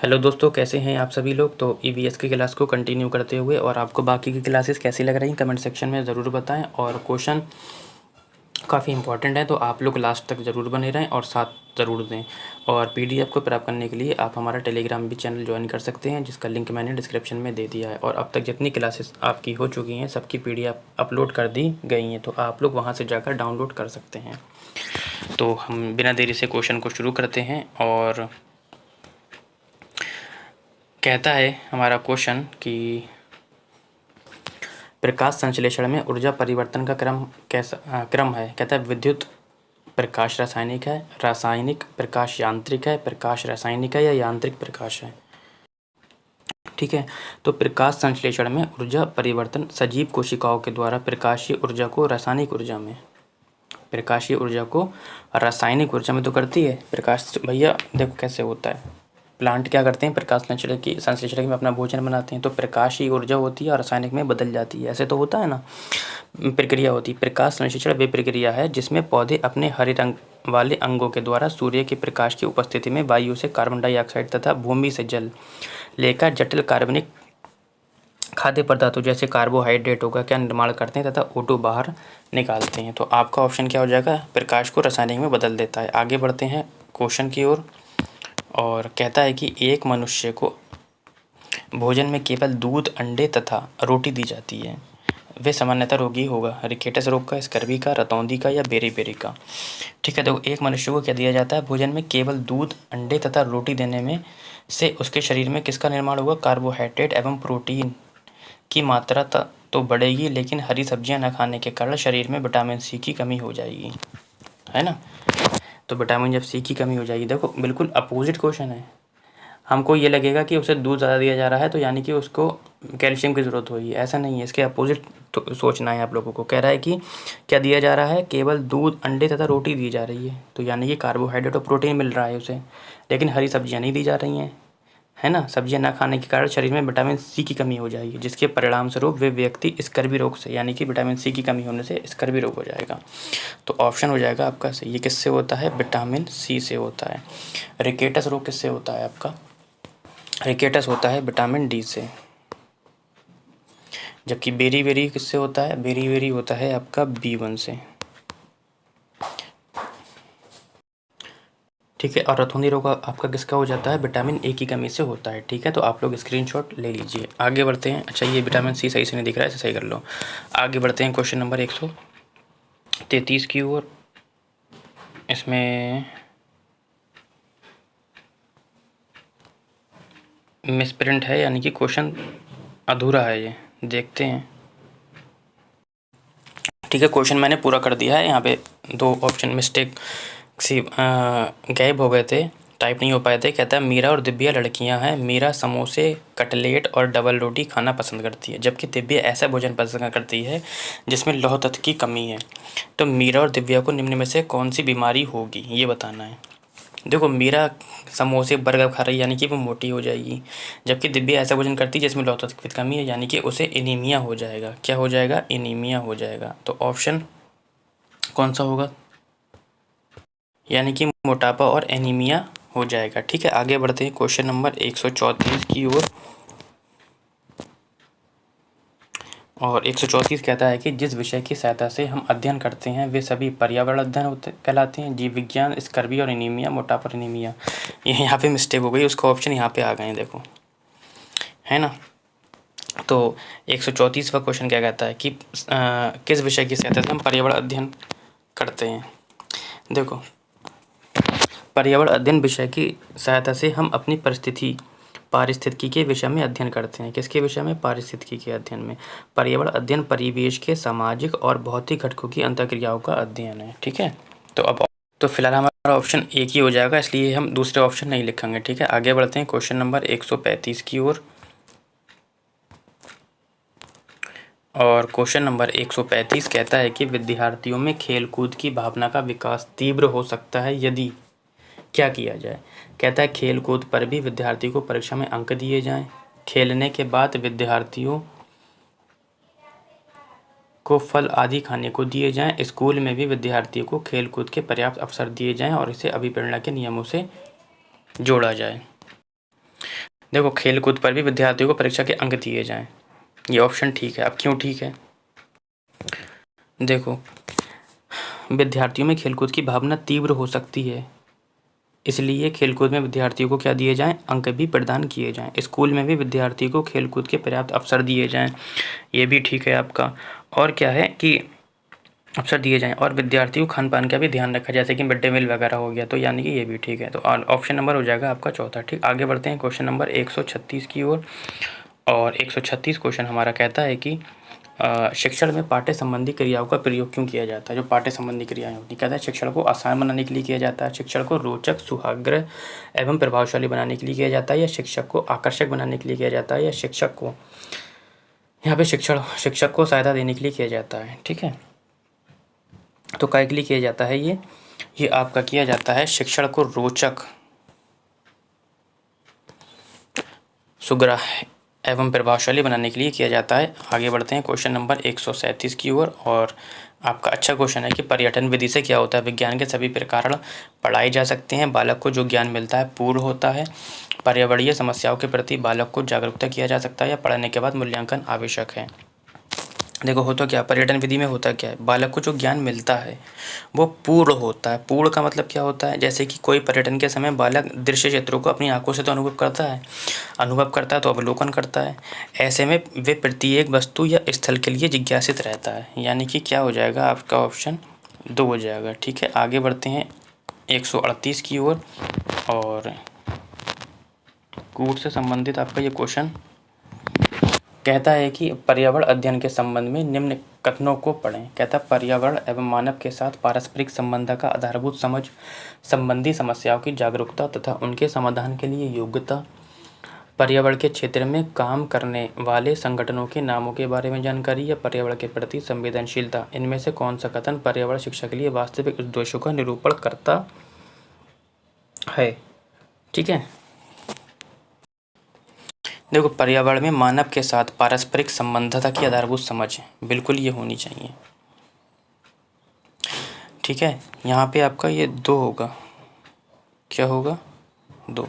Hello दोस्तों, कैसे हैं आप सभी लोग। तो ईवीएस की क्लास को कंटिन्यू करते हुए और आपको बाकी की क्लासेस कैसी लग रही हैं कमेंट सेक्शन में ज़रूर बताएं। और क्वेश्चन काफ़ी इंपॉर्टेंट है तो आप लोग लास्ट तक ज़रूर बने रहें और साथ ज़रूर दें। और पीडीएफ को प्राप्त करने के लिए आप हमारा टेलीग्राम भी चैनल ज्वाइन कर सकते हैं, जिसका लिंक मैंने डिस्क्रिप्शन में दे दिया है। और अब तक जितनी क्लासेस आपकी हो चुकी हैं सबकी पीडीएफ अपलोड कर दी गई हैं, तो आप लोग वहाँ से जाकर डाउनलोड कर सकते हैं। तो हम बिना देरी से क्वेश्चन को शुरू करते हैं। और कहता है हमारा क्वेश्चन कि प्रकाश संश्लेषण में ऊर्जा परिवर्तन का क्रम है। कहता है विद्युत प्रकाश रासायनिक है, रासायनिक प्रकाश यांत्रिक है, प्रकाश रासायनिक है या यांत्रिक प्रकाश है। ठीक है, तो प्रकाश संश्लेषण में ऊर्जा परिवर्तन सजीव कोशिकाओं के द्वारा प्रकाशीय ऊर्जा को रासायनिक ऊर्जा में तो करती है। प्रकाश भैया देखो कैसे होता है, प्लांट क्या करते हैं, प्रकाश संश्लेषण में अपना भोजन बनाते हैं, तो प्रकाशीय ऊर्जा होती है और रासायनिक में बदल जाती है। ऐसे तो होता है ना, प्रक्रिया होती है। प्रकाश संश्लेषण वे प्रक्रिया है जिसमें पौधे अपने हरे रंग वाले अंगों के द्वारा सूर्य के प्रकाश की उपस्थिति में वायु से कार्बन डाइऑक्साइड तथा भूमि से जल लेकर जटिल कार्बनिक खाद्य पदार्थों जैसे कार्बोहाइड्रेटों का क्या निर्माण करते हैं तथा O2 बाहर निकालते हैं। तो आपका ऑप्शन क्या हो जाएगा, प्रकाश को रासायनिक में बदल देता है। आगे बढ़ते हैं क्वेश्चन की ओर। और कहता है कि एक मनुष्य को भोजन में केवल दूध, अंडे तथा रोटी दी जाती है, वे सामान्यतः रोगी होगा रिकेटस रोग का, स्कर्वी का, रतौंधी का या बेरी का। ठीक है, तो एक मनुष्य को क्या दिया जाता है, भोजन में केवल दूध, अंडे तथा रोटी देने में से उसके शरीर में किसका निर्माण होगा, कार्बोहाइड्रेट एवं प्रोटीन की मात्रा तो बढ़ेगी, लेकिन हरी सब्जियां न खाने के कारण शरीर में विटामिन सी की कमी हो जाएगी, है ना। तो विटामिन जब सी की कमी हो जाएगी, देखो बिल्कुल अपोजिट क्वेश्चन है। हमको ये लगेगा कि उसे दूध ज़्यादा दिया जा रहा है तो यानी कि उसको कैल्शियम की ज़रूरत होगी, ऐसा नहीं है। इसके अपोजिट तो सोचना है आप लोगों को। कह रहा है कि क्या दिया जा रहा है, केवल दूध, अंडे तथा रोटी दी जा रही है, तो यानी कि कार्बोहाइड्रेट और प्रोटीन मिल रहा है उसे, लेकिन हरी सब्जियां नहीं दी जा रही हैं, है ना। सब्जियां ना खाने के कारण शरीर में विटामिन सी की कमी हो जाएगी, जिसके परिणाम स्वरूप वे व्यक्ति स्कर्वी रोग से, यानी कि विटामिन सी की कमी होने से स्कर्वी रोग हो जाएगा। तो ऑप्शन हो जाएगा आपका सही। ये किससे होता है, विटामिन सी से होता है। रिकेटस रोग किससे होता है, आपका रिकेटस होता है विटामिन डी से। जबकि बेरी किससे होता है, बेरी होता है आपका B1 से। ठीक है, और रतौंधी रोग आपका किसका हो जाता है, विटामिन ए की कमी से होता है। ठीक है, तो आप लोग स्क्रीनशॉट ले लीजिए। आगे बढ़ते हैं। अच्छा, ये विटामिन सी सही से नहीं दिख रहा है, इसे सही कर लो। आगे बढ़ते हैं क्वेश्चन नंबर 133 की ओर। इसमें मिसप्रिंट है, यानी कि क्वेश्चन अधूरा है, ये देखते हैं। ठीक है, क्वेश्चन मैंने पूरा कर दिया है। यहाँ पे 2 ऑप्शन मिस्टेक सी गायब हो गए थे, टाइप नहीं हो पाए थे। कहता है मीरा और दिव्या लड़कियां हैं। मीरा समोसे, कटलेट और डबल रोटी खाना पसंद करती है, जबकि दिव्या ऐसा भोजन पसंद करती है जिसमें लौह तत्व की कमी है। तो मीरा और दिव्या को निम्न में से कौन सी बीमारी होगी, ये बताना है। देखो, मीरा समोसे, बर्गर खा रही है, यानी कि वो मोटी हो जाएगी, जबकि दिव्या ऐसा भोजन करती है जिसमें लौह तत्व की कमी है, यानी कि उसे एनीमिया हो जाएगा। क्या हो जाएगा, एनीमिया हो जाएगा। तो ऑप्शन कौन सा होगा, यानी कि मोटापा और एनीमिया हो जाएगा। ठीक है, आगे बढ़ते हैं क्वेश्चन नंबर 134 की ओर। और 134 कहता है कि जिस विषय की सहायता से हम अध्ययन करते हैं वे सभी पर्यावरण अध्ययन कहलाते हैं, जीव विज्ञान, स्कर्वी और एनीमिया, मोटापा और एनीमिया। ये यहाँ पे मिस्टेक हो गई, उसका ऑप्शन यहाँ पे आ गए हैं, देखो, है ना। तो 134वां क्वेश्चन क्या कहता है कि किस विषय की सहायता से हम पर्यावरण अध्ययन करते हैं। देखो, पर्यावरण अध्ययन विषय की सहायता से हम अपनी पारिस्थितिकी के विषय में अध्ययन करते हैं। किसके विषय में, पारिस्थितिकी के अध्ययन में। पर्यावरण अध्ययन परिवेश के सामाजिक और भौतिक घटकों की अंतःक्रियाओं का अध्ययन है। ठीक है, तो फिलहाल हमारा ऑप्शन एक ही हो जाएगा, इसलिए हम दूसरे ऑप्शन नहीं लिखेंगे। ठीक है, आगे बढ़ते हैं क्वेश्चन नंबर 135 की ओर। और क्वेश्चन नंबर 135 कहता है कि विद्यार्थियों में खेलकूद की भावना का विकास तीव्र हो सकता है यदि क्या किया जाए। कहता है खेलकूद पर भी विद्यार्थी को परीक्षा में अंक दिए जाएं, खेलने के बाद विद्यार्थियों को फल आदि खाने को दिए जाएं, स्कूल में भी विद्यार्थियों को खेलकूद के पर्याप्त अवसर दिए जाएं और इसे अभिप्रेरणा के नियमों से जोड़ा जाए। देखो खेल-कूद पर भी विद्यार्थियों को परीक्षा के अंक दिए जाएँ, ये ऑप्शन ठीक है। अब क्यों ठीक है? देखो, विद्यार्थियों में खेल-कूद की भावना तीव्र हो सकती है, इसलिए खेल-कूद में विद्यार्थियों को क्या दिए जाएँ? अंक भी प्रदान किए जाएँ। स्कूल में भी विद्यार्थियों को खेल-कूद के पर्याप्त अवसर दिए जाएँ, ये भी ठीक है आपका। और क्या है कि अवसर दिए जाएँ और विद्यार्थियों को खान-पान का भी ध्यान रखा, जैसे कि मिड डे मील वगैरह हो गया, तो यानी कि ये भी ठीक है। तो ऑप्शन नंबर हो जाएगा आपका चौथा, ठीक। आगे बढ़ते हैं क्वेश्चन नंबर 136 की ओर। और 136 क्वेश्चन हमारा कहता है कि शिक्षण में पाठ्य संबंधी क्रियाओं का प्रयोग क्यों किया जाता है? जो पाठ्य संबंधी क्रियाएँ होती हैं, कहता है शिक्षण को आसान बनाने के लिए किया जाता है, शिक्षण को रोचक, सुहाग्रह एवं प्रभावशाली बनाने के लिए किया जाता है, या शिक्षक को आकर्षक बनाने के लिए किया जाता है, या शिक्षक को यहाँ पे शिक्षक को सहायता देने के लिए किया जाता है, ठीक है। तो काय के लिए किया जाता है ये आपका किया जाता है शिक्षण को रोचक, सुग्राह एवं प्रभावशाली बनाने के लिए किया जाता है। आगे बढ़ते हैं क्वेश्चन नंबर 137 की ओर। और आपका अच्छा क्वेश्चन है कि पर्यटन विधि से क्या होता है? विज्ञान के सभी प्रकरण पढ़ाए जा सकते हैं, बालक को जो ज्ञान मिलता है पूर्ण होता है, पर्यावरणीय समस्याओं के प्रति बालक को जागरूकता किया जा सकता है, या पढ़ने के बाद मूल्यांकन आवश्यक है। देखो होता क्या, पर्यटन विधि में होता क्या है, बालक को जो ज्ञान मिलता है वो पूर्ण होता है। पूर्ण का मतलब क्या होता है? जैसे कि कोई पर्यटन के समय बालक दृश्य चित्रों को अपनी आंखों से तो अनुभव करता है तो अवलोकन करता है। ऐसे में वे प्रत्येक वस्तु या स्थल के लिए जिज्ञासित रहता है, यानी कि क्या हो जाएगा आपका ऑप्शन 2 हो जाएगा, ठीक है। आगे बढ़ते हैं 138 की ओर। और कूट से संबंधित आपका ये क्वेश्चन कहता है कि पर्यावरण अध्ययन के संबंध में निम्न कथनों को पढ़ें। कहता है पर्यावरण एवं मानव के साथ पारस्परिक संबंध का आधारभूत समझ संबंधी समस्याओं की जागरूकता तथा उनके समाधान के लिए योग्यता, पर्यावरण के क्षेत्र में काम करने वाले संगठनों के नामों के बारे में जानकारी, या पर्यावरण के प्रति संवेदनशीलता। इनमें से कौन सा कथन पर्यावरण शिक्षा के लिए वास्तविक उद्देश्यों का निरूपण करता है? ठीक है। देखो पर्यावरण में मानव के साथ पारस्परिक संबंधता की आधारभूत समझ बिल्कुल ये होनी चाहिए, ठीक है। यहाँ पे आपका ये 2 होगा, क्या होगा? 2।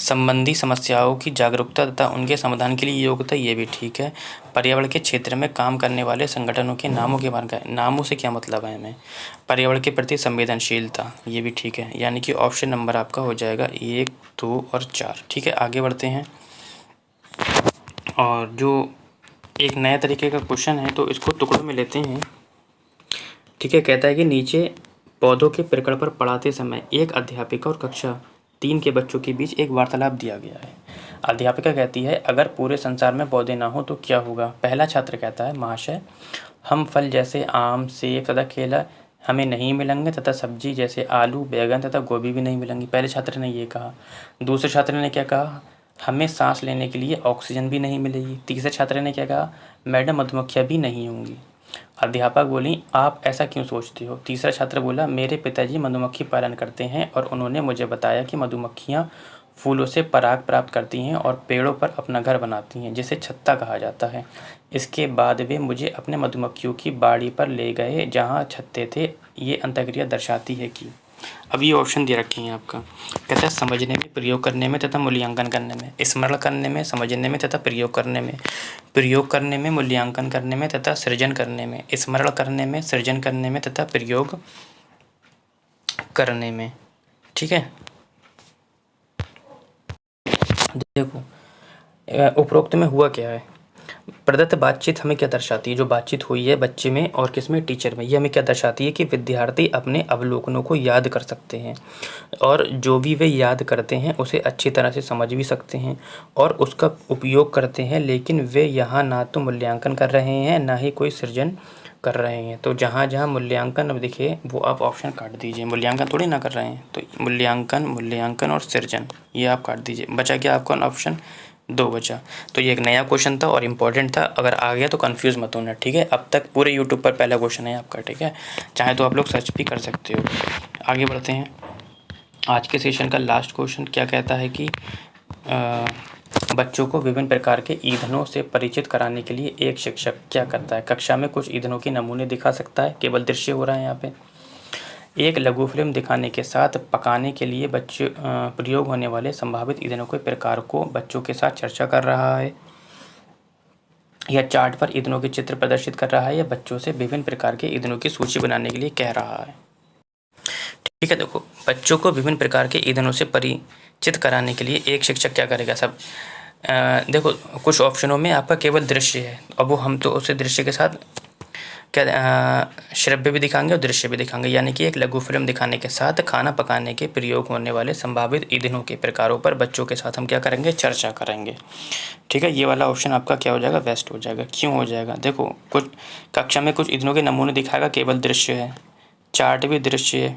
संबंधी समस्याओं की जागरूकता तथा उनके समाधान के लिए योग्यता, ये भी ठीक है। पर्यावरण के क्षेत्र में काम करने वाले संगठनों के नामों के बारे में, नामों से क्या मतलब है हमें? पर्यावरण के प्रति संवेदनशीलता, ये भी ठीक है। यानी कि ऑप्शन नंबर आपका हो जाएगा 1, 2 और 4, ठीक है। आगे बढ़ते हैं। और जो एक नया तरीके का क्वेश्चन है तो इसको टुकड़ों में लेते हैं, ठीक है। कहता है कि नीचे पौधों के प्रकरण पर पढ़ाते समय एक अध्यापिका और कक्षा 3 के बच्चों के बीच एक वार्तालाप दिया गया है। अध्यापिका कहती है अगर पूरे संसार में पौधे ना हो तो क्या होगा? पहला छात्र कहता है महाशय हम फल जैसे आम, सेब तथा केला हमें नहीं मिलेंगे तथा सब्जी जैसे आलू, बैगन तथा गोभी भी नहीं मिलेंगी। पहले छात्र ने ये कहा। दूसरे छात्र ने क्या कहा? हमें सांस लेने के लिए ऑक्सीजन भी नहीं मिलेगी। तीसरे छात्र ने क्या कहा? मैडम मधुमक्खियाँ भी नहीं होंगी। अध्यापक बोली आप ऐसा क्यों सोचते हो? तीसरा छात्र बोला मेरे पिताजी मधुमक्खी पालन करते हैं और उन्होंने मुझे बताया कि मधुमक्खियाँ फूलों से पराग प्राप्त करती हैं और पेड़ों पर अपना घर बनाती हैं जिसे छत्ता कहा जाता है। इसके बाद वे मुझे अपने मधुमक्खियों की बाड़ी पर ले गए जहाँ छत्ते थे। ये अंतःक्रिया दर्शाती है कि, अब ये ऑप्शन दे रखे हैं आपका। कहता है समझने में, प्रयोग करने में तथा मूल्यांकन करने में। स्मरण करने में, समझने में तथा प्रयोग करने में। प्रयोग करने में, मूल्यांकन करने में तथा सृजन करने में। स्मरण करने में, सृजन करने में तथा प्रयोग करने में, ठीक है। देखो उपरोक्त में हुआ क्या है? प्रदत्त बातचीत हमें क्या दर्शाती है? जो बातचीत हुई है बच्चे में और किसमें? टीचर में। ये हमें क्या दर्शाती है कि विद्यार्थी अपने अवलोकनों को याद कर सकते हैं और जो भी वे याद करते हैं उसे अच्छी तरह से समझ भी सकते हैं और उसका उपयोग करते हैं, लेकिन वे यहाँ ना तो मूल्यांकन कर रहे हैं ना ही कोई सृजन कर रहे हैं। तो जहाँ जहाँ मूल्यांकन अब दिखे वो आप ऑप्शन काट दीजिए। मूल्यांकन थोड़ी ना कर रहे हैं, तो मूल्यांकन और सृजन ये आप काट दीजिए। बचा क्या आपका ऑप्शन? 2 बचा। तो ये एक नया क्वेश्चन था और इम्पोर्टेंट था। अगर आ गया तो कंफ्यूज मत होना, ठीक है। अब तक पूरे यूट्यूब पर पहला क्वेश्चन है आपका, ठीक है। चाहे तो आप लोग सर्च भी कर सकते हो। आगे बढ़ते हैं। आज के सेशन का लास्ट क्वेश्चन क्या कहता है कि बच्चों को विभिन्न प्रकार के ईंधनों से परिचित कराने के लिए एक शिक्षक क्या करता है? कक्षा में कुछ ईंधनों के नमूने दिखा सकता है। केवल दृश्य हो रहा है यहाँ पे। एक लघु फ़िल्म दिखाने के साथ पकाने के लिए प्रयोग होने वाले संभावित ईंधनों के प्रकार को बच्चों के साथ चर्चा कर रहा है, या चार्ट पर ईंधनों के चित्र प्रदर्शित कर रहा है, या बच्चों से विभिन्न प्रकार के ईंधनों की सूची बनाने के लिए कह रहा है। ठीक है, देखो बच्चों को विभिन्न प्रकार के ईंधनों से परिचित कराने के लिए एक शिक्षक क्या करेगा सब। देखो कुछ ऑप्शनों में आपका केवल दृश्य है, अब वो हम तो उसे दृश्य के साथ क्या श्रव्य भी दिखाएंगे और दृश्य भी दिखाएंगे, यानी कि एक लघु फिल्म दिखाने के साथ खाना पकाने के प्रयोग होने वाले संभावित ईंधनों के प्रकारों पर बच्चों के साथ हम क्या करेंगे, चर्चा करेंगे। ठीक है, ये वाला ऑप्शन आपका क्या हो जाएगा, वेस्ट हो जाएगा। क्यों हो जाएगा, देखो कुछ कक्षा में कुछ ईंधनों के नमूने दिखाएगा, केवल दृश्य है, चार्ट भी दृश्य है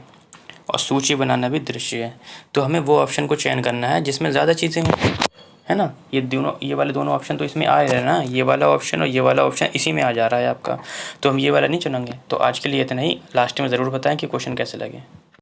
और सूची बनाना भी दृश्य है, तो हमें वो ऑप्शन को चयन करना है जिसमें ज़्यादा चीज़ें हों, है ना। ये वाले दोनों ऑप्शन तो इसमें आ रहे हैं ना, ये वाला ऑप्शन और ये वाला ऑप्शन इसी में आ जा रहा है आपका, तो हम ये वाला नहीं चुनेंगे। तो आज के लिए इतना ही, लास्ट में ज़रूर बताएं कि क्वेश्चन कैसे लगे।